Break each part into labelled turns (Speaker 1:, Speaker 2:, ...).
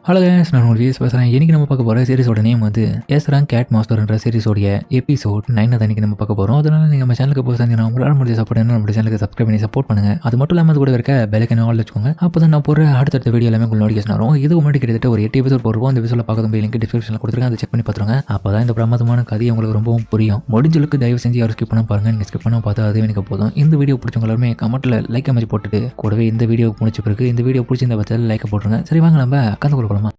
Speaker 1: Hello case, நான் ஒரு vs பேசுகிறேன். இன்றைக்கி நம்ம பார்க்க போகிற சீரிஸோட நேம் வந்து எஸ்ராங் கேட் மாஸ்டர்ன்ற சீரிஸோடைய எபிசோட் 9 அன்றைக்கி நம்ம பார்க்க போகிறோம். அதனால் நீங்கள் நம்ம சேனலுக்கு போய் செஞ்சு உங்களால் முடிஞ்ச சப்போர்ட் என்ன நம்ம சேனலுக்கு சப்ஸ்கிரைப் பண்ணி சப்போர்ட் பண்ணுங்கள். அது மட்டும் இல்லாமல் அது கூட இருக்க பெல்லைக்கன் ஆல் வச்சுக்கோங்க. அப்போ தான் நான் போகிற அடுத்தடுத்த வீடியோ எல்லாமே உங்களுக்கு நோட்டிஃபிகேஷன் வரும். இது முன்னாடி கிட்டத்தட்ட ஒரு 8 எபிசோட் போடுவோம். அந்த எபிசோட பார்க்க லிங்க் டிஸ்கிரிப்ஷனில் கொடுத்துருக்கேன். அதை செக் பண்ணி பார்த்துருங்க. அப்போ தான் இந்த பிரமாதமான கதை உங்களுக்கு ரொம்பவும் புரியும். முடிஞ்சளவுக்கு தயவு செஞ்சு யாரும் ஸ்கிப் பண்ண பாருங்கள். நீங்கள் ஸ்கிப் பண்ண பார்த்தா அதுவே எனக்கு போதும். இந்த வீடியோ பிடிச்சவங்க எல்லாருமே கமெண்ட்டில் லைக் அமைச்சு போட்டுட்டு கூடவே இந்த வீடியோ முடிச்ச பிறகு இந்த வீடியோ பிடிச்சிருந்த பட்சத்தில் லைக் போட்டுருங்க. சரி, வாங்க நம்ம கந்து கொடுக்கலாமா.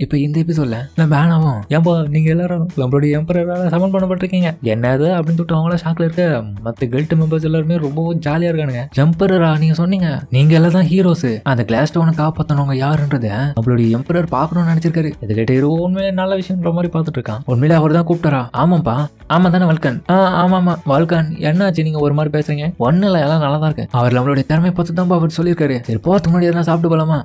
Speaker 1: இப்போ இந்த எபிசோட்ல நம்ம வேணாவும் ஏன்பா நீங்கள் எல்லாரும் நம்மளுடைய எம்பரரால் சமன் பண்ணப்பட்டிருக்கீங்க என்னது அப்படின்னு சொல்லிட்டு அவங்கள ஷாக்ல இருக்க மற்ற கில்ட் மெம்பர்ஸ் எல்லாருமே ரொம்பவும் ஜாலியாக இருக்கானுங்க. ஜம்பரரா நீங்கள் சொன்னீங்க, நீங்கள் எல்லாம் தான் ஹீரோஸ், அந்த கிளாஸ் ஸ்டோனை காப்பாற்றவங்க யாருன்றத நம்மளுடைய எம்பரர் பார்க்கணும்னு நினைச்சிருக்காரு. இது கேட்டு உண்மையிலே நல்ல விஷயம்ன்ற மாதிரி பார்த்துட்டு இருக்கான். உண்மையிலே அவர் தான் கூப்பிட்டாரா? ஆமாப்பா, ஆமா தானே வல்கன்? ஆமா வல்கன், என்னாச்சு நீங்க ஒரு மாதிரி பேசுறீங்க? ஒன்னும் இல்லை, எல்லாம் நல்லா தான் இருக்கு. அவர் நம்மளுடைய திறமை பார்த்து தான் அவர் சொல்லியிருக்காரு. சரி, போறதுக்கு முன்னாடி எல்லாம் சாப்பிட்டு போலாமா?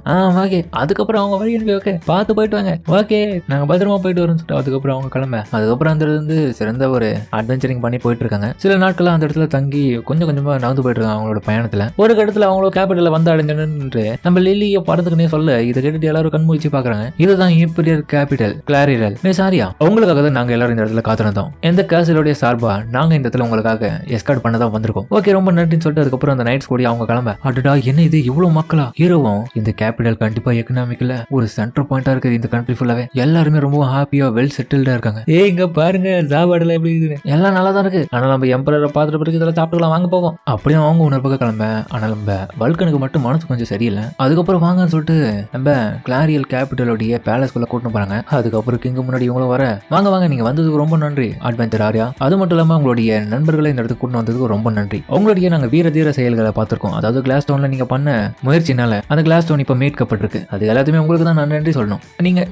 Speaker 1: ஓகே. அதுக்கப்புறம் அவங்க வழி அனுப்பி ஓகே பார்த்து போயிட்டு ஓகே நாங்க பத்திரமா போயிட்டு வரோம்னு சொல்லிட்டு அதுக்கப்புறம் அவங்க கிளம்ப. அதுக்கப்புறம் அந்த இடத்துல சிறந்த ஒரு அட்வென்ச்சரிங் பண்ணி போயிட்டு இருக்காங்க. சில நாட்கள் அந்த இடத்துல தங்கி கொஞ்சம் கொஞ்சமா நகர்ந்து போயிட்டு இருக்காங்க அவங்களோட பயணத்துல. ஒரு இடத்துல அவங்களோட கேபிட்டல வந்து அடைஞ்சு நம்ம லில்லியை படத்துக்குன்னே சொல்ல இதை கேட்டுட்டு எல்லாரும் கண்மூழ்ச்சி பாக்குறாங்க. இதுதான் இம்பீரியல் கேபிட்டல் கிளாரிரல். சாரியா, உங்களுக்காக தான் நாங்க எல்லாரும் இந்த இடத்துல காத்திருந்தோம். எந்த கேசலோடைய சார்பா நாங்க இந்த இடத்துல உங்களுக்காக எஸ்கார்ட் பண்ணதான் வந்திருக்கோம். ஓகே, ரொம்ப நன்றின்னு சொல்லிட்டு அதுக்கப்புறம் அந்த நைட்ஸ் கூடி அவங்க கிளம்ப. அடடா, என்ன இது இவ்வளவு மக்களா? ஹீரோவும் இந்த கேபிட்டல் கண்டிப்பா எக்கனாமிக்கல ஒரு சென்டர் பாயிண்டா இருக்குது இந்த கண்ட்ரி ஃபுல்லாவே. எல்லாருமே ரொம்ப ஹாப்பியா வெல் செட்டில்டா இருக்காங்க. இங்க பாருங்க சாப்பாடுல எப்படி இருக்குது, எல்லாம் நல்லா தான் இருக்கு. ஆனா நம்ம எம்பரரை பார்த்துட்டு பிறகு இதெல்லாம் சாப்பிட்டுக்கலாம், வாங்க போவோம் அப்படியே அவங்க உணர்வுக்கு கிளம்ப. ஆனா நம்ம வல்கனுக்கு மட்டும் மனசு கொஞ்சம் சரியில்லை. அதுக்கப்புறம் வாங்கன்னு சொல்லிட்டு நம்ம கிளாரியல் கேபிட்டலோடைய பேலஸ்குள்ள கூட்டிட்டு போறாங்க. அதுக்கப்புறம் கிங்க முன்னாடி இவங்களும் வர, வாங்க நீங்க வந்ததுக்கு ரொம்ப நன்றி அட்வென்ச்சர் ஆரியா. அது மட்டும் இல்லாம உங்களுடைய நண்பர்களை இந்த இடத்துக்கு கூட்டு வந்ததுக்கு ரொம்ப நன்றி. உங்களுடைய நாங்க வீர தீர செயல்களை பார்த்திருக்கோம். அதாவது கிளாஸ் ஸ்டோன்ல நீங்க பண்ண முயற்சினால அந்த கிளாஸ் ஸ்டோன் இப்ப மீட்கப்பட்டிருக்கு. அது எல்லாத்தையுமே உங்களுக்கு தான் நான் நன்றி சொல்லணும்.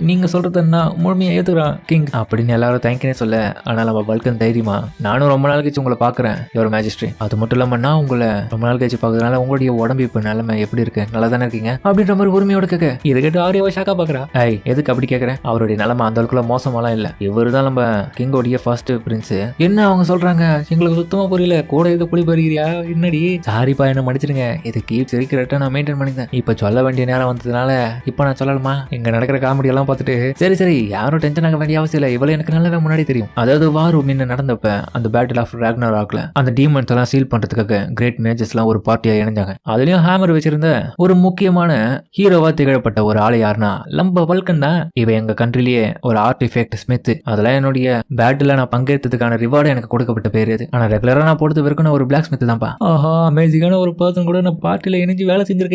Speaker 1: நீங்க சொல்றது நான் முழுமையா ஏத்துக்கிறான் கிங் அப்படின்னு எல்லாரும் தேங்க்யூனே சொல்ல. ஆனால் நம்ம வல்கன் தைரியமா, நானும் ரொம்ப நாள் கழிச்சு உங்களை பாக்குறேன் யுவர் மேஜிஸ்ட்ரி. அது மட்டும் இல்லாம நான் உங்களை ரொம்ப நாள் கழிச்சு பாக்குறதுனால உங்களுடைய உடம்பு இப்ப நிலைமை எப்படி இருக்கு, நல்லா தானே இருக்கீங்க அப்படின்ற மாதிரி உரிமையோட கேட்க. இதை கேட்டு ஆரியாவை ஷாக்கா பாக்குறா. எதுக்கு அப்படி கேட்கறேன்? அவருடைய நிலைமை அந்த அளவுக்குள்ள மோசமாலாம் இல்ல. இவரு தான் நம்ம கிங்கோடைய ஃபர்ஸ்ட் பிரின்ஸ். என்ன அவங்க சொல்றாங்க எங்களுக்கு சுத்தமா புரியல. கூட இது புளி பறிக்கிறியா என்னடி? சாரிப்பா, என்ன மன்னிச்சிடுங்க. இது கீப் சீக்கிரட்டா நான் மெயின்டைன் பண்ணிருந்தேன். இப்ப சொல்ல வேண்டிய நேரம் வந்ததுனால இப்ப நான் சொல்லலாமா? இங்க நடக்கிற காமெடி எல்லாம் பார்த்துட்டு சரி யாரும் டென்ஷன் ஆக வேண்டிய அவசியம் இல்லை. இவ்வளவு எனக்கு நல்லாவே முன்னாடி தெரியும். அதாவது வார் முன்ன நடந்தப்ப அந்த பேட்டில் ஆஃப் ராக்னராக்ல அந்த டீமன்ஸ் எல்லாம் சீல் பண்றதுக்காக கிரேட் மேஜர்ஸ் எல்லாம் ஒரு பார்ட்டியா இணைஞ்சாங்க. அதுலயும் ஹேமர் வச்சிருந்த ஒரு முக்கியமான ஹீரோவா திகழப்பட்ட ஒரு ஆளு யாருன்னா நம்ம வல்கன் தான். இவ எங்க கண்ட்ரிலேயே ஒரு ஆர்டிஃபேக்ட் ஸ்மித். அதெல்லாம் என்னுடைய பேட்டில் நான் பங்கேற்றதுக்கான ரிவார்டு எனக்கு கொடுக்கப்பட்ட பேர் இது. ஆனா ரெகுலரா நான் போடுறது வரைக்கும் ஒரு பிளாக் ஸ்மித் தான்ப்பா. அமேசிங்கான ஒரு பர்சன் கூட நான் பார்ட்டில இணைஞ்சு வேலை செஞ்சிருக்கேன்.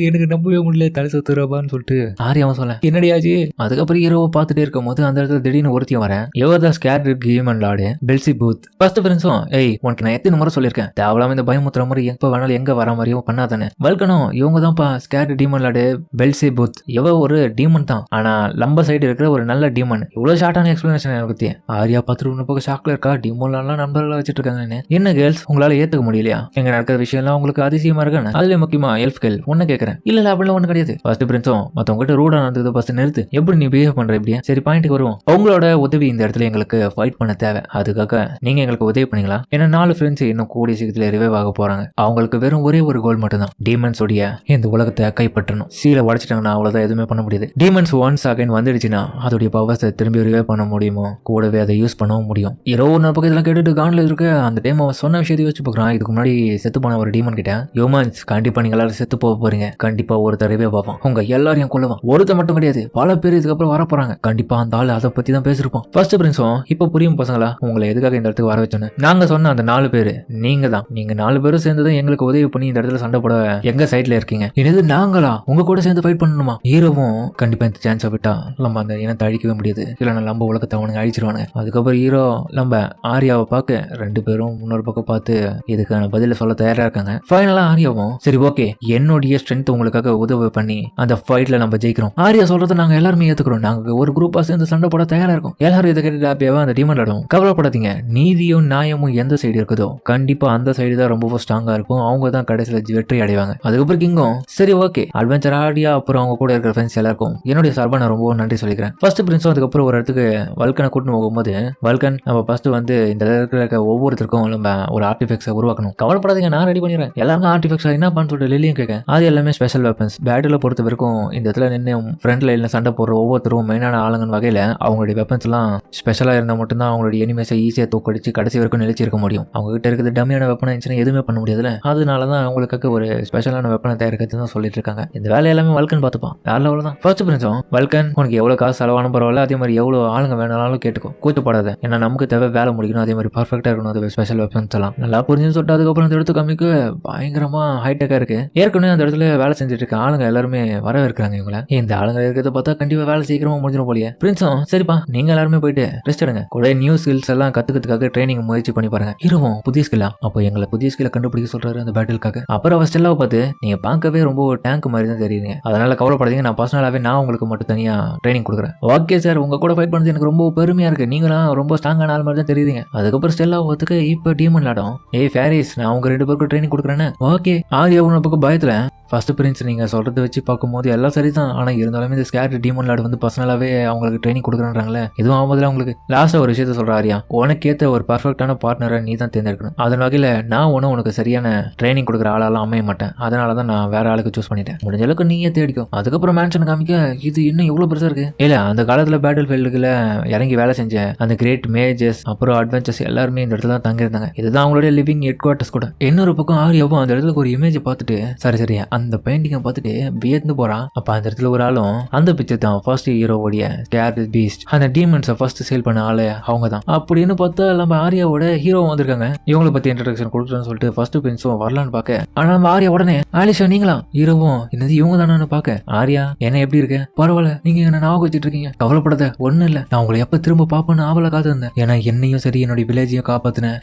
Speaker 1: எனக்கு நம்பவே முடியல. தலை சுத்துறப்பான்னு சொல்லிட்டு ஆரியாவும் சொல்ல. என்னடியாச்சு? அதுக்கப்புறம் ஹீரோவை பார்த்துட்டே இருக்கும் போது அந்த இடத்துல திடீர்னு ஒருத்தியும் வரேன். Your the scared come on lord Beelzebub. First ஃப்ரெண்ட்ஸும் உனக்கு நான் எத்தனை முறை சொல்லியிருக்கேன், தேவலாம இந்த பயமுத்துற மாதிரி எப்ப வேணாலும் எங்க வர மாதிரியும் பண்ணாதானே. வல்கனும் இவங்க தான்ப்பா ஸ்கேர்ட் டீமன் லார்டு பெல்சிபூத். இவ ஒரு டீமன் தான், ஆனா லம்ப சைடு இருக்கிற ஒரு நல்ல டீமன். இவ்வளவு ஷார்ட்டான எக்ஸ்பிளனேஷன் எனக்கு பத்தி. ஆரியா பார்த்துட்டு போக ஷாக்ல இருக்கா. டீமன்லாம் நண்பர்களா வச்சுட்டு இருக்காங்க. என்ன கேர்ள்ஸ், உங்களால ஏத்துக்க முடியலையா எங்க நடக்கிற விஷயம் எல்லாம்? உங்களுக்கு அதிசயமா இருக்கானே. அதுல முக்கியமா எல்ஃப் கேர்ள் ஒன்னு கேட்கறேன். இல்ல அப்படிலாம் ஒண்ணு கிடையாது. ஃபர்ஸ்ட் ஃப்ரெண்ட்ஸும் மத்தவங்க கிட்ட ரூடா நடந்தது ஃபர்ஸ்ட் நிறுத்து. எப்படி நீ பிஹேவ் பண்ற இப்படியா? சரி, பாயிண்ட்டுக்கு வருவோம். உங்களோட உதவி இந்த இடத்துல எங்களுக்கு ஃபைட் பண்ண தேவை. அதுக்காக நீங்க எங்களுக்கு உதவி பண்ணீங்களா? ஏன்னா 4 ஃப்ரெண்ட்ஸ் இன்னும் கூடிய சீக்கிரத்துல ரிவைவ் ஆக போறாங்க. அவங்களுக்கு வெறும் ஒரே ஒரு கோல் மட்டும் தான், டீமன்ஸ் உடைய இந்த உலகத்தை கைப்பற்றணும். சீலை உடைச்சிட்டாங்கன்னா அவ்வளவுதான், எதுவுமே பண்ண முடியாது. டீமன்ஸ் ஒன்ஸ் அகைன் வந்துடுச்சுன்னா அதோடைய பவர்ஸை திரும்பி ரிவைவ் பண்ண முடியுமோ, கூடவே அதை யூஸ் பண்ணவும் முடியும். இரவு ஒரு பக்கத்துல கேட்டுட்டு கான்ல இருக்க அந்த டைம் அவன் சொன்ன விஷயத்தை யோசிச்சு பார்க்கறான். இதுக்கு முன்னாடி செத்து போன ஒரு டீமன் கிட்ட, ஹியூமன்ஸ் கண்டிப்பா நீங்க எல்லாரும் செத்து போக போறீங்க, கண்டிப்பா ஒருத்தர் ரிவைவ் பார்ப்பான், உங்க எல்லாரையும் கொல்லுவான். ஒருத்தர் மட்டும் கிடையாது, பல பேர் இதுக்கப்புறம் வர போறாங்க. கண்டிப்பா அந்த ஆள் அதை பத்தி தான் பேசிருப்போம். ஃபர்ஸ்ட் பிரின்ஸும் இப்ப புரியும் பசங்களா உங்களை எதுக்காக இந்த இடத்துக்கு வர வச்சோன்னு. நாங்க சொன்ன அந்த 4 பேரு நீங்க தான். நீங்க 4 பேரும் சேர்ந்துதான் எங்களுக்கு உதவி பண்ணி இந்த இடத்துல சண்டை போட எங்க சைட்ல இருக்கீங்க. இது நாங்களா உங்க கூட சேர்ந்து ஃபைட் பண்ணணுமா? ஹீரோவும் கண்டிப்பா இந்த சான்ஸை விட்டா நம்ம அந்த இனத்தை அழிக்கவே முடியாது, இல்லைன்னா நம்ம உலகத்தை அவனுங்க அழிச்சிருவானுங்க. அதுக்கப்புறம் ஹீரோ நம்ம ஆரியாவை பார்க்க 2 பேரும் இன்னொரு பக்கம் பார்த்து இதுக்கான பதில சொல்ல தயாரா இருக்காங்க. ஃபைனலா ஆரியாவும் சரி ஓகே என்னுடைய ஸ்ட்ரென்த் உங்களுக்காக உதவி பண்ணி அந்த ஃபைட்ல நம்ம ஜெயிக்கிறோம். ஆரியா சொல்றது நாங்க எல்லாரும் எல்லாருமே ஏத்துக்கிறோம், நாங்க ஒரு குரூப்பா சேர்ந்து சண்டை போட தயாரா இருக்கும். எல்லாரும் இதை கேட்டு ஹாப்பியாவா அந்த டீமன் லார்டும் கவலைப்படாதீங்க, நீதியும் நியாயமும் எந்த சைடு இருக்குதோ கண்டிப்பா அந்த சைடு தான் ரொம்ப ஸ்ட்ராங்கா இருக்கும், அவங்க தான் கடைசியில வெற்றி அடைவாங்க. அதுக்கப்புறம் கிங்கும் சரி ஓகே அட்வென்ச்சர் ஆடியா அப்புறம் அவங்க கூட இருக்கிற ஃப்ரெண்ட்ஸ் எல்லாருக்கும் என்னுடைய சார்பா நான் ரொம்ப நன்றி சொல்லிக்கிறேன். ஃபர்ஸ்ட் பிரின்ஸும் அதுக்கப்புறம் ஒரு இடத்துக்கு வல்கனை கூட்டிட்டு போகும்போது வல்கன் நம்ம ஃபர்ஸ்ட் வந்து இந்த இருக்கிற ஒவ்வொருத்தருக்கும் நம்ம ஒரு ஆர்டிஃபெக்ட்ஸை உருவாக்கணும், கவலைப்படாதீங்க நான் ரெடி பண்ணிடுறேன். எல்லாருக்கும் ஆர்டிஃபெக்ட்ஸ் என்ன பண்ண சொல்லிட்டு லில்லியும் கேட்க அது எல்லாமே ஸ்பெஷல் வெப்பன்ஸ். பேட்டில் பொறுத்த வரைக்கும் இந்த இடத்துல நின்று ஃப்ரண்ட் லைன்ல சண்டை போடுற ஒவ்வொருத்தரும் மெயினான ஆளுங்கன்னு வகையில அவங்களுடைய வெப்பன்ஸ் எல்லாம் ஸ்பெஷலா இருந்தால் மட்டும்தான் அவங்களுடைய எனிமேஸை ஈஸியாக தூக்கடிச்சு கடைசி வரைக்கும் நிலைச்சி இருக்க முடியும். அவங்க கிட்ட இருக்கிறது டம்மியான வெப்பனை இருந்துச்சுன்னா எதுவுமே பண்ண முடியாதுல, அதனால தான் அவங்களுக்காக ஒரு ஸ்பெஷலான வெப்பனை தயாரிக்கிறது தான் சொல்லிட்டு இருக்காங்க. இந்த வேலை எல்லாமே வல்கன் பார்த்துப்பான், வேற லெவல் தான். ஃபர்ஸ்ட் பிரின்ஸும் வல்கன் உனக்கு எவ்வளவு காசு செலவான பரவாயில்ல, அதே மாதிரி எவ்வளவு ஆளுங்க வேணாலும் கேட்டுக்கோ, கூச்சப்படாத, ஏன்னா நமக்கு தேவை வேலை முடிக்கணும், அதே மாதிரி பர்ஃபெக்டா இருக்கணும். அது ஸ்பெஷல் வெப்பன்ஸ் எல்லாம் நல்லா புரிஞ்சுன்னு சொல்லிட்டு அதுக்கப்புறம் அந்த இடத்து கம்மிக்கு பயங்கரமா ஹைடெக்கா இருக்கு. ஏற்கனவே அந்த இடத்துல வேலை செஞ்சுட்டு இருக்க ஆளுங்க எல்லாருமே வரவேற்கிறாங்க இவங்கள. இந்த ஆளுங்க இருக்கிறத பார்த்தா கண்டிப்பா வேலை சீக்கிரமா முடிஞ்சிடும் போலியே. பிரின்ஸும் சரிப்பா நீங்க எல்லாருமே போயிட்டு ரெஸ்ட் எடுங்க, கூட நியூ ஸ்கில்ஸ் எல்லாம் கத்துக்கிறதுக்காக ட்ரைனிங் முயற்சி பண்ணி பாருங்க. இருவோம் புதிய ஸ்கில்லா, அப்போ எங்களை புதிய ஸ்கில்ல கண்டுபிடிக்க சொல்றாரு அந்த பேட்டிலுக்காக. அப்புறம் அவர் ஸ்டெல்லாவை பார்த்து நீங்க பார்க்கவே ரொம்ப டேங்க் மாதிரி தான் தெரியுங்க, அதனால கவலைப்படாதீங்க, நான் பர்சனலாவே நான் உங்களுக்கு மட்டும் தனியா ட்ரைனிங் கொடுக்குறேன். ஓகே சார் உங்க கூட ஃபைட் பண்ணது எனக்கு ரொம்ப பெருமையா இருக்கு, நீங்களாம் ரொம்ப ஸ்ட்ராங்கான ஆள் மாதிரி தான் தெரியுங்க. அதுக்கப்புறம் ஸ்டெல்லா பார்த்துக்கு இப்போ டீமன் லாடம் ஏய் ஃபேரிஸ் நான் உங்க 2 பேருக்கும் ட்ரைனிங் கொடுக்குறேன்னு. ஓகே ஆரியா உன பக்கம் பயத்துல ஃபர்ஸ்ட் பிரின்ஸ் நீங்க சொல்றதை வச்சு பார்க்கும்போது எல்லாம் சரிதான், ஆனா இருந்தாலுமே இந்த ஸ்கேர் டீமன் லார்டு வந்து பர்சனலாவே அவங்களுக்கு ட்ரைனிங் கொடுக்குறாங்களே, எதுவும் ஆகும்போதுல அவங்களுக்கு லாஸ்டா ஒரு விஷயத்த சொல்ற ஆரியா, உனக்கேற்ற ஒரு பர்ஃபெக்டான பார்ட்னரை நீ தான் தேர்ந்தெடுக்கணும், அதன் வகையில நான் உனக்கு சரியான ட்ரைனிங் கொடுக்குற ஆளாலாம் அமைய மாட்டேன், அதனால தான் நான் வேற ஆளுக்கு சூஸ் பண்ணிட்டேன், முடிஞ்ச அளவுக்கு நீயே தேடிக்கும். அதுக்கப்புறம் மேன்ஷன் காமிக்க இது இன்னும் எவ்வளவு பெருசா இருக்கு. இல்ல அந்த காலத்துல பேட்டில் ஃபீல்டுல இறங்கி வேலை செஞ்ச அந்த கிரேட் மேஜஸ் அப்புறம் அட்வென்ச்சர்ஸ் எல்லாருமே இந்த இடத்துல தான் தங்கியிருந்தாங்க, இதுதான் அவங்களுடைய லிவிங் ஹெட் குவார்டர்ஸ் கூட. இன்னொரு பக்கம் ஆரியாவும் அந்த இடத்துல ஒரு இமேஜ் பார்த்துட்டு சரி அந்த பெயிண்டிங்கை பார்த்துட்டு வியந்து போறான். அப்ப அந்த இடத்துல ஒரு ஆளும் அந்த பிக்சர் தான் ஃபர்ஸ்ட் ஹீரோவோடைய ஸ்கேர் பீஸ்ட், அந்த டீமன்ஸை ஃபர்ஸ்ட் சேல் பண்ண ஆளு அவங்க தான். அப்படின்னு பார்த்தா நம்ம ஆரியாவோட ஹீரோ வந்திருக்காங்க, இவங்களை பத்தி இன்ட்ரடக்ஷன் கொடுக்குறேன்னு சொல்லிட்டு ஃபர்ஸ்ட் பிரின்ஸும் வரலான்னு பார்க்க, ஆனா நம்ம ஆரியா உடனே ஆலிஷா நீங்களா ஹீரோவும் என்னது இவங்க தானு பார்க்க, ஆரியா என்ன எப்படி இருக்க, பரவாயில்ல நீங்க என்ன ஞாபகம் வச்சுட்டு இருக்கீங்க, கவலைப்படாத ஒண்ணு இல்ல, நான் உங்களை எப்ப திரும்ப பாப்பேன்னு ஆவல காத்து இருந்தேன், ஏன்னா என்னையும் சரி என்னோட வில்லேஜையும் காப்பாத்தின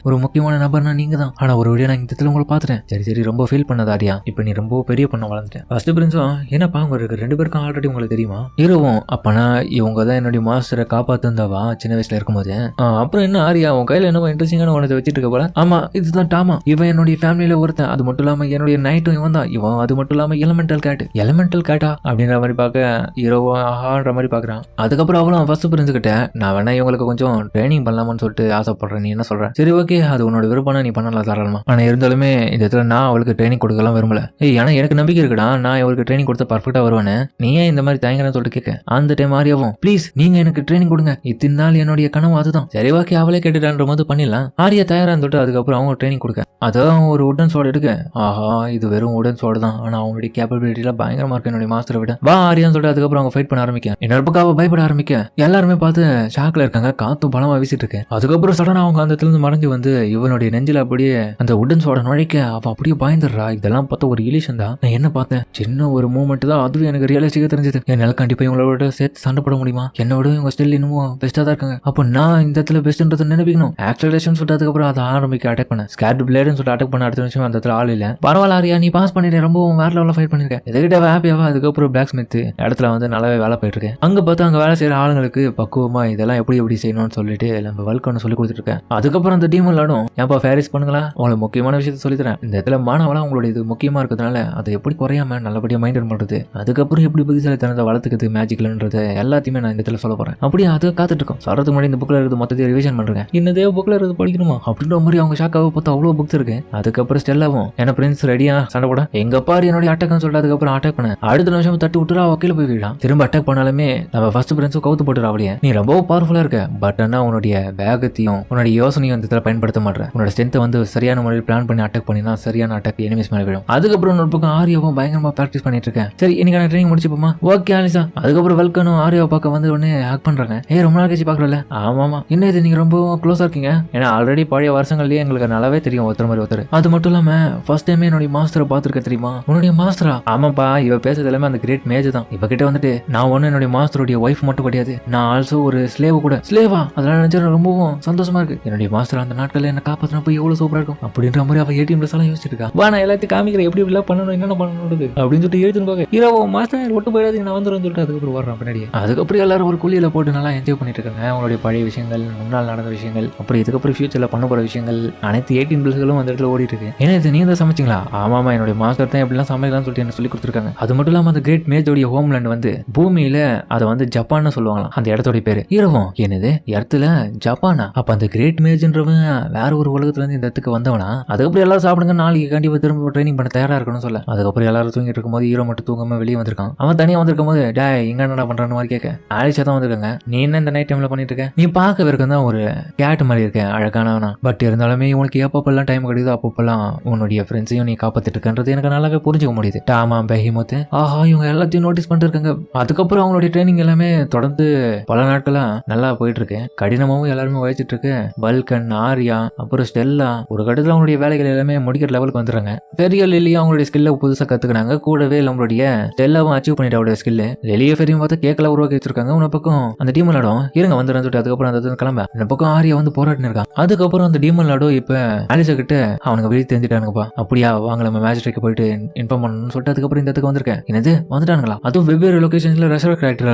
Speaker 1: ஒரு முக்கியமான நபர்னா நீங்க தான், ஆனா ஒரு வழியா நான் இந்த இடத்துல உங்களை பாத்துட்டேன். சரி ரொம்ப ஃபீல் பண்ணது ஆரியா, இப்ப நீ ரொம்ப பெரிய பண்ண வளர்ந்துட்டேன். ஃபர்ஸ்ட் பிரின்ஸும் என்னப்பா அவங்க இருக்கு 2 பேருக்கும் ஆல்ரெடி உங்களுக்கு தெரியுமா, ஹீரோவும் அப்பனா இவங்க தான் என்னுடைய மாஸ்டரை காப்பாத்திருந்தாவா சின்ன வயசுல இருக்கும்போது. அப்புறம் என்ன ஆரியா உன் கையில என்ன இன்ட்ரெஸ்டிங்கான உனத்தை வச்சுட்டு இருக்க போல, ஆமா இதுதான் டாமா, இவன் என்னுடைய ஃபேமிலியில ஒருத்தன், அது மட்டும் இல்லாம என்னுடைய நைட்டும் இவன் தான், இவன் அது மட்டும் இல்லாம எலமெண்டல் கேட்டா அப்படின்ற மாதிரி பார்க்க ஹீரோவும் ஆஹான்ற மாதிரி பாக்குறான். அதுக்கப்புறம் அவளும் ஃபர்ஸ்ட் பிரின்ஸ் கிட்ட நான் வேணா இவங்களுக்கு கொஞ்சம் ட்ரைனிங் பண்ணலாமான்னு சொல்லிட்டு ஆசைப்படுறேன், நீ என்ன சொல்ற, சரி ஓகே அது உன்னோட விருப்பம் நீ பண்ணலாம் தாராளமா, ஆனா இருந்தாலுமே இந்த இடத்துல நான் அவளுக்கு ட்ரைனிங் கொடுக்கலாம் விரும்பல, ஏன்னா எனக்கு நம்பிக்கை இருக்குடா நான் இவருக்கு ட்ரைனிங் கொடுத்தா பர்ஃபெக்டா வருவானு, நீ ஏன் இந்த மாதிரி தயங்கன்னு சொல்லிட்டு கேட்க, அந்த டைம் ஆரியாவும் ப்ளீஸ் நீங்க எனக்கு ட்ரைனிங் கொடுங்க, இத்தனை நாள் என்னுடைய கனவு அதுதான், சரி ஓகே அவளே கேட்டுட்டான்ற போது பண்ணிடலாம். ஆரியா தயாரான்னு சொல்லிட்டு அதுக்கப்புறம் அவங்க ட்ரைனிங் கொடுக்க, அதான் ஒரு உடன் சோடு எடுக்க, ஆஹா இது வெறும் உடன் சோடு தான், ஆனா அவங்களுடைய கேப்பபிலிட்டில பயங்கரமா இருக்கு என்னுடைய மாஸ்டரை விட, வா ஆரியான்னு சொல்லிட்டு அதுக்கப்புறம் அவங்க ஃபைட் பண்ண ஆரம்பிக்க, இன்னொரு பக்கம் பயப்பட ஆரம்பிக்க, எல்லாருமே பார்த்து ஷாக்ல இருக்காங்க, காத்தும் பலமா வீசிட்டு இருக்கு. அதுக்கப்புறம் சடனா அவங்க அந்த இடத்துல இருந்து மறைஞ்சு வந்து இவனுடைய நெஞ்சில அப்படியே அந்த உடன் சோட நுழைக்க அவ அப்படியே பயந்துடுறா. இதெல்லாம் பார்த்தா ஒரு இலிஷன் தான், நான் என்ன பார்த்தேன் சின்ன ஒரு மூமெண்ட் தான், அதுவும் எனக்கு ரியலிஸ்டிக்கா தெரிஞ்சது, என்னால கண்டிப்பா இவங்களோட சேர்த்து சண்டை போட முடியுமா, என்னோட இவங்க ஸ்டில் இன்னும் பெஸ்டா தான் இருக்காங்க, அப்போ நான் இந்த இடத்துல பெஸ்ட்ன்றதை நினைப்பிக்கணும். ஆக்சலரேஷன் சொல்லிட்டு அதுக்கப்புறம் அதை ஆரம்பிக்க அட்டாக் பண்ண, ஸ்கேட் பிளேடுன்னு சொல்லிட்டு அட்டாக் பண்ண அடுத்த நிமிஷம் அந்த இடத்துல ஆள் இல்ல, பரவாயில்ல ஆரியா நீ பாஸ் பண்ணிட்டு ரொம்ப வேற லெவலில் ஃபைட் பண்ணிருக்கேன், இதுகிட்ட ஹாப்பியாவா. அதுக்கப்புறம் பிளாக் ஸ்மித் இடத்துல வந்து நல்லாவே வேலை போயிட்டு இருக்கேன், அங்க பார்த்தா அங்க வேலை செய்யற ஆளுங்களுக்கு பக்குவமா இதெல்லாம் எப்படி செய்யணும்னு சொல்லிட்டு நம்ம வல்கன்னு சொல்லி கொடுத்துட்டு இருக்கேன். அதுக்கப்புறம் அந்த டீம் விளாடும், ஏன்ப்பா ஃபேரிஸ் பண்ணுங்களா உங்களுக்கு முக்கியமான விஷயத்த சொல்லி தரேன், இந்த இடத்துல மாணவலாம் உங்களோட இது முக்கியமா இருக்கிறதுனால அதை எப்படி குறையாம நல்லபடியா மைண்டைன் பண்றது, அதுக்கப்புறம் எப்படி புத்திசாலித்தனத்தை வளர்த்துக்குது மேஜிக்லன்றது எல்லாத்தையுமே நான் இந்த இடத்துல சொல்ல போறேன். அப்படியே அதை காத்துட்டு இருக்கோம், சொல்றதுக்கு முன்னாடி இந்த புக்ல இருந்து மொத்தத்தை ரிவிஷன் பண்றேன், இன்னதே புக்ல இருந்து படிக்கணுமா அப்படின்ற மாதிரி அவங்க ஷாக்காக பார்த்தா அவ்வளவு புக்ஸ் இருக்கு. அதுக்கப்புறம் ஸ்டெல்லாவும் என்ன பிரின்ஸ் ரெடியா சண்டை போட, எங்க பாரு என்னுடைய அட்டாக்னு சொல்லிட்டு அதுக்கப்புறம் அட்டாக் பண்ண, அடுத்த நிமிஷம் தட்டி விட்டுறா வக்கீல போய் விடலாம், திரும்ப அட்டாக் பண்ணாலுமே நம்ம ஃபர்ஸ்ட் பிரின்ஸும் கவுத்து போட்டுறா, அவளையே நீ ரொம்ப பவர்ஃபுல்லா இருக்க, பட் ஆனா உன்னுடைய வேகத்தையும் உன்னுடைய யோசனையும் இந்த இடத்துல பயன்படுத்த மாட்டேன், உன்னோட ஸ்ட்ரென்த்தை வந்து சரியான முறையில் பிளான் பண்ணி அட்டாக் பண்ணினா சரியான அட்டாக் எனிமீஸ் மேல விடும். அதுக்கப்புறம் ஒரு பக்கம் ஆரியாவும் பயங்கரமா பிராக்டிஸ் பண்ணிட்டு இருக்கேன். சரி இன்னைக்கான ட்ரைனிங் முடிச்சுப்போமா, ஓகே ஆலிசா. அதுக்கப்புறம் வல்கனும் ஆரியாவை பார்க்க வந்து உடனே ஹேக் பண்றாங்க, ரொம்ப நாள் கழிச்சு பாக்குறல, ஆமாமா என்ன இது நீங்க ரொம்ப க்ளோஸா இருக்கீங்க, ஏன்னா ஆல்ரெடி பழைய வருஷங்கள்லயே எங்களுக்கு நல்லாவே தெரியும் ஒருத்தர் மாதிரி ஒருத்தர், அது மட்டும் இல்லாம ஃபர்ஸ்ட் டைமே என்னுடைய மாஸ்டரை பாத்துருக்க தெரியுமா, உன்னுடைய மாஸ்டரா, ஆமாப்பா இவ பேசுறது எல்லாமே அந்த கிரேட் மேஜ் தான், இவ கிட்ட வந்துட்டு நான் ஒண்ணு என்னுடைய மாஸ்டருடைய ஒய்ஃப் மட்டும் கிடையாது, நான் ஆல்சோ ஒரு ஸ்லேவ் கூட, ஸ்லேவா அதெல்லாம் நினைச்சா ரொம்பவும் சந்தோஷமா இருக்கு, என்னுடைய மாஸ்டர் அந்த நாட்கள்ல என்ன காப்பாத்தினா போய் எவ்வளவு சூப்பரா இருக்கும் அப்படின்ற மாதிரி அவ 18 பிளஸ் எல்லாம் யோசிச்சிருக்கா. வா நான் எல்லாத்தையும் காமிக்கிறேன் எப்படி இப்படிலாம் பண்ணணும் என்னென்ன பண்ணணும் அப்படின்னு சொல்லிட்டு எழுதுன்னு பாக்க, இரவு மாஸ்டர் ஒட்டு போயிடாதீங்க நான் வந்துடும் சொல்லிட்டு அதுக்கப்புறம் ஓடுறான் பின்னாடி. அதுக்கப்புறம் எல்லாரும் ஒரு குழியில போட்டு நல்லா என்ஜாய் பண்ணிட்டு இருக்காங்க. அவங்களுடைய பழைய விஷயங்கள், முன்னாள் நடந்த விஷயங்கள், அப்புறம் இதுக்கப்புறம் ஃபியூச்சர்ல பண்ண போற விஷயங்கள் அனைத்து 18 பிளஸ்களும் அந்த இடத்துல ஓடிட்டு இருக்கு. ஏன்னா இது நீங்க தான் சமைச்சிங்களா? ஆமாமா, என்னுடைய மாஸ்டர் தான் எப்படிலாம் சமைக்கலாம்னு சொல்லிட்டு என்ன சொல்லி கொடுத்துருக்காங்க. அது மட்டும் இல்லாம அந்த கிரேட் மேஜோடைய ஹோம்லேண்ட் வந்து பூமியில அதை வந்து ஜப்பான்னு சொல்லுவாங்களாம். அந்த இடத்தோட பேரு இரவும். என்னது இடத்துல ஜப்பானா? அப்ப அந்த கிரேட் மேஜ்ன்றவன் வேற ஒரு உலகத்துல இருந்து இந்த இடத்துக்கு வந்தவனா? அதுக்கப்புறம் எல்லாரும் சாப்பிடுங்க, நாளைக்கு கண்டிப்பா திரும்ப ட்ரைனிங் பண்ண தயாரா இருக்கணும்னு சொல்ல. அதுக்கப்புறம் எல்லாரும் தூங்கிட்டு இருக்கும்போது ஹீரோ மட்டும் தூங்காம வெளியே வந்திருக்கான். அவன் தனியா வந்திருக்கும் போது டேய் இங்க என்னடா பண்றான்னு மாதிரி கேட்க, ஆலிஷா தான் வந்திருக்காங்க. நீ என்ன இந்த நைட் டைம்ல பண்ணிட்டு இருக்க? நீ பார்க்க வரைக்கும் தான் ஒரு கேட் மாதிரி இருக்க, அழகானவனா. பட் இருந்தாலுமே உனக்கு எப்பப்பெல்லாம் டைம் கிடைக்குதோ அப்பப்பெல்லாம் உன்னுடைய ஃப்ரெண்ட்ஸையும் நீ காப்பாத்திட்டு இருக்கன்றது எனக்கு நல்லாவே புரிஞ்சுக்க முடியுது. டாமா பெஹிமோத் ஆஹா இவங்க எல்லாத்தையும் நோட்டீஸ் பண்ணிருக்காங்க. அதுக்கப்புறம் அவங்களுடைய ட்ரைனிங் எல்லாமே தொடர்ந்து பல நாட்களா நல்லா போயிட்டு இருக்கு. கடினமாவும் எல்லாருமே உழைச்சிட்டு இருக்கு. பல்கன், ஆரியா, அப்புறம் ஸ்டெல்லா ஒரு கட்டத்தில் அவங்களுடைய வேலைகள் எல்லாமே முடிக்கிற லெவலுக்கு வந்துடுறாங்க. பெரிய லிலியா அவங்களுடைய ஸ்கில்ல புதுசாக கத்துக்கினாங்க. கூடவே நம்மளுடைய ஸ்டெல்லாவும் அச்சீவ் பண்ணிட்டு அவருடைய ஸ்கில் வெளியே பெரியும் பார்த்து கேக்கெல்லாம் உருவாக்கி வச்சிருக்காங்க. உன்ன பக்கம் அந்த டீமன் லாடோ இருங்க வந்துடுன்னு சொல்லிட்டு அதுக்கப்புறம் அந்த கிளம்ப இந்த பக்கம் ஆரியா வந்து போராட்டின்னு இருக்கான். அதுக்கப்புறம் அந்த டீமன் லாடோ இப்ப ஆலிசா கிட்ட அவனுக்கு வெளியே தெரிஞ்சுட்டானுங்கப்பா. அப்படியா வாங்க நம்ம மேஜிஸ்ட்ரேட் போயிட்டு இன்ஃபார்ம் பண்ணணும்னு சொல்லிட்டு அதுக்கப்புறம் இந்த இடத்துக்கு வந்திருக்கேன். என்னது வந்துட்டானுங்களா? அதுவும் வெவ்வேறு லொகேஷன்ஸ்ல ரெசர்வ் கேரக்டர்.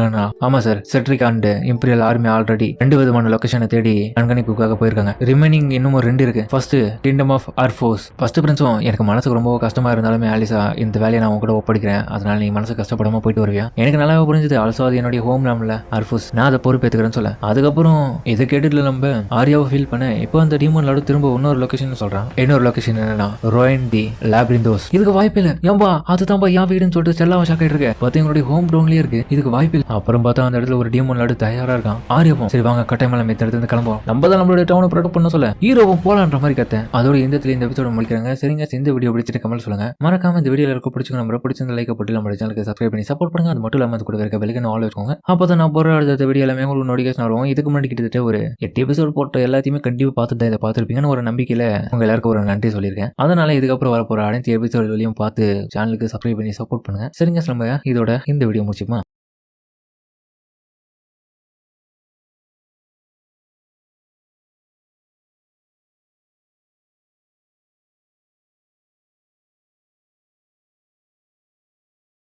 Speaker 1: ஆமா sir, Cedric and imperial army already 2 விதமான லொகேஷனை தேடி கண்காணிப்புக்காக போயிருக்காங்க. ரிமைனிங் இன்னும் 2 இருக்கு. ஃபர்ஸ்ட் கிங்டம் ஆஃப் ஆர்ஃபோர்ஸ். ஃபர்ஸ்ட் பிரின்ஸும் எனக்கு மனசுக்கு ரொம்ப கஷ்டமா இருந்தாலுமே ஆலிசா இந்த வேலையை நான் உங்க கூட ஒப்படைக்கிறேன், அதனால நீ மனசு கஷ்டப்படாம போயிட்டு வருவியா? எனக்கு நல்லாவே புரிஞ்சது. ஆல்சோ அது என்னுடைய ஹோம் லேம்ல ஆர்ஃபோர்ஸ், நான் அதை பொறுப்பேற்றுக்கிறேன்னு சொல்ல. அதுக்கப்புறம் இதை கேட்டுட்டு நம்ம ஆரியாவை ஃபீல் பண்ண இப்போ அந்த டீமன் லாடு திரும்ப இன்னொரு லொகேஷன் சொல்றான். இன்னொரு லொகேஷன் என்னன்னா ரோயின் தி லாப்ரிந்தோஸ். இதுக்கு வாய்ப்பு இல்லை. ஏன்பா அதுதான்பா என் வீடுன்னு சொல்லிட்டு செல்லாம ஷாக் ஆயிட்டு இருக்கு. பார்த்தா எங்களுடைய ஹோம் டவுன்லயே இருக்கு. இதுக்கு வாய்ப்பு இல்லை. அப்புறம் பார்த்தா அந்த இடத்துல ஒரு டீமன் லாடு தயாரா இருக்கான். ஆரியாவும் சரி வாங்க கட்டாயமலை இந்த இடத்துல கிளம்புவோம், நம்ம தான் நம்மளுடைய டவுனை ப்ரொடெக்ட் பண்ண சொல்ல ஹீரோவும் போலான்ற மாதிரி கத்த. அதோட இந்த எபிசோட முடிக்கிறாங்க. சரிங்க, இந்த வீடியோ பிடிச்சிட்டு கமெண்ட் சொல்லுங்க. மறக்காம இந்த வீடியோல இருக்க பிடிச்சிங்க நம்ம பிடிச்சிருந்த லைக் போட்டு நம்ம சேனலுக்கு சப்ஸ்கிரைப் பண்ணி சப்போர்ட் பண்ணுங்க. அது மட்டும் இல்லாம அது கூட இருக்க பெல்லைக்கன் ஆல் வச்சுக்கோங்க. அப்பதான் நான் போற அடுத்த வீடியோ எல்லாமே உங்களுக்கு நோட்டிஃபிகேஷன் வரும். இதுக்கு முன்னாடி கிட்டத்தட்ட ஒரு 8 எபிசோட் போட்ட எல்லாத்தையுமே கண்டிப்பா பார்த்துட்டு இதை பார்த்துருப்பீங்கன்னு ஒரு நம்பிக்கையில உங்க எல்லாருக்கும் ஒரு நன்றி சொல்லியிருக்கேன். அதனால இதுக்கப்புறம் வரப்போற அனைத்து எபிசோடுகளையும் பார்த்து சேனலுக்கு சப்ஸ்கிரைப் பண்ணி சப்போர்ட் பண்ணுங்க. சரிங்க, நம்ம இதோட இந்த வீடியோ முடிச்சுமா.